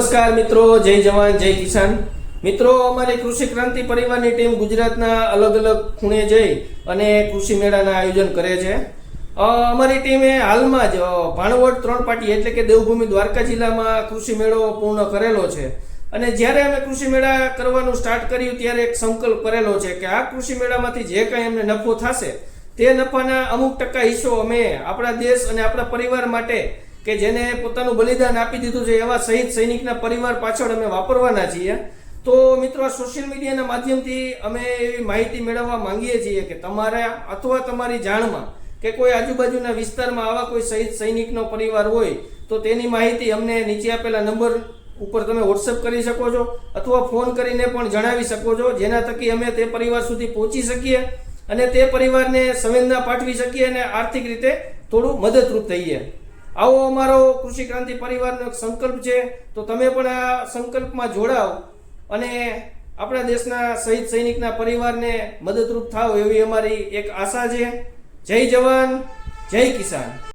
નમસ્કાર મિત્રો, જય જવાન જય કિસાન મિત્રો। અમારી કૃષિ ક્રાંતિ પરિવારની ટીમ ગુજરાતના અલગ અલગ ખૂણે જઈ અને કૃષિ મેળાના આયોજન કરે છે। અમારી ટીમે હાલમાં જ ભાણવડ ત્રણ પાટી એટલે કે દેવભૂમિ દ્વારકા જિલ્લામાં કૃષિ મેળો પૂર્ણ કરેલો છે। અને જ્યારે અમે કૃષિ મેળા કરવાનું સ્ટાર્ટ કર્યું ત્યારે એક સંકલ્પ કરેલો છે કે આ કૃષિ મેળામાંથી જે કંઈ અમને નફો થશે તે નફાના અમુક ટકા હિસ્સો અમે આપણા દેશ અને આપણા પરિવાર માટે કે જેને પોતાનું બલિદાન આપી દીધું છે એવા શહીદ સૈનિકના પરિવાર પાછળ અમે વાપરવાના છીએ। તો મિત્રો, સોશિયલ મીડિયાના માધ્યમથી અમે એવી માહિતી મેળવવા માંગીએ છીએ કે તમારા અથવા તમારી જાણમાં કે કોઈ આજુબાજુના વિસ્તારમાં આવા કોઈ શહીદ સૈનિકનો પરિવાર હોય તો તેની માહિતી અમને નીચે આપેલા નંબર ઉપર તમે વોટ્સએપ કરી શકો છો અથવા ફોન કરીને પણ જણાવી શકો છો, જેના થકી અમે તે પરિવાર સુધી પહોંચી શકીએ અને તે પરિવારને સંવેદના પાઠવી શકીએ અને આર્થિક રીતે થોડું મદદરૂપ થઈએ। આવો અમારો કૃષિ ક્રાંતિ પરિવારનો એક સંકલ્પ છે, તો તમે પણ આ સંકલ્પમાં જોડાઓ અને આપણા દેશના શહીદ સૈનિકના પરિવારને મદદરૂપ થાવ એવી અમારી એક આશા છે। જય જવાન જય કિસાન।